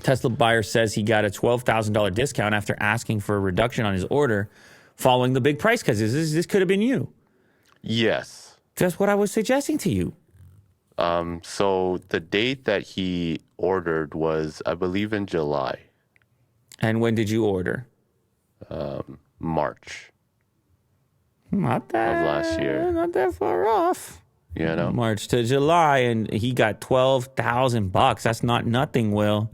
Tesla buyer says he got a $12,000 discount after asking for a reduction on his order following the big price cuts. This could have been you. Yes. That's what I was suggesting to you. So the date that he ordered was, I believe, in July. And when did you order? March Not that of last year. Not that far off. You know? March to July, and he got $12,000. That's not nothing, Will.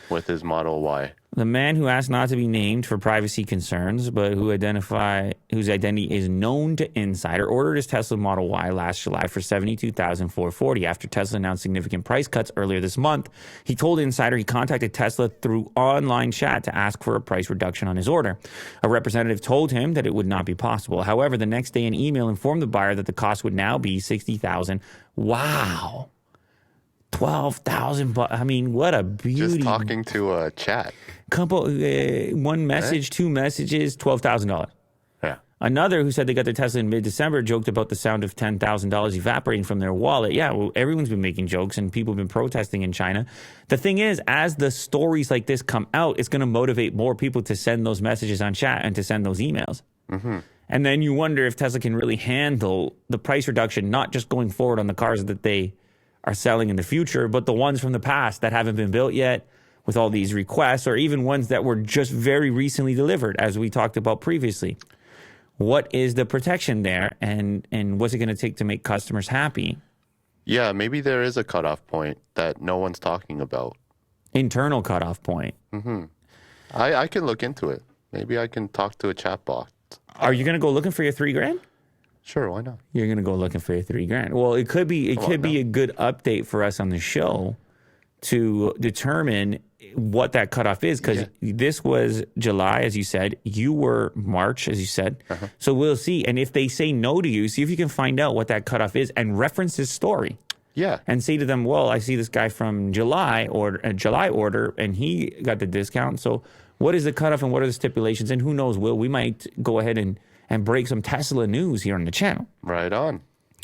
With his Model Y. The man who asked not to be named for privacy concerns, but whose identity is known to Insider, ordered his Tesla Model Y last July for $72,440 after Tesla announced significant price cuts earlier this month. He told Insider he contacted Tesla through online chat to ask for a price reduction on his order. A representative told him that it would not be possible. However, the next day an email informed the buyer that the cost would now be $60,000. Wow. $12,000. I mean, what a beauty. Just talking to a chat. One message, two messages, $12,000. Yeah. Another who said they got their Tesla in mid-December joked about the sound of $10,000 evaporating from their wallet. Yeah, well, everyone's been making jokes and people have been protesting in China. The thing is, as the stories like this come out, it's going to motivate more people to send those messages on chat and to send those emails. Mm-hmm. And then you wonder if Tesla can really handle the price reduction, not just going forward on the cars that they are selling in the future, but the ones from the past that haven't been built yet with all these requests, or even ones that were just very recently delivered, as we talked about previously. What is the protection there, and what's it going to take to make customers happy? Yeah, maybe there is a cutoff point that no one's talking about. Internal cutoff point. Mm-hmm. I can look into it. Maybe I can talk to a chatbot. Are you going to go looking for your $3,000? Sure, why not? You're going to go looking for your $3,000. Well, it could be a good update for us on the show to determine what that cutoff is, because this was July, as you said. You were March, as you said. So we'll see. And if they say no to you, see if you can find out what that cutoff is and reference his story. Yeah. And say to them, well, I see this guy from July order, and he got the discount. So what is the cutoff and what are the stipulations? And who knows, Will, we might go ahead and break some Tesla news here on the channel. Right on.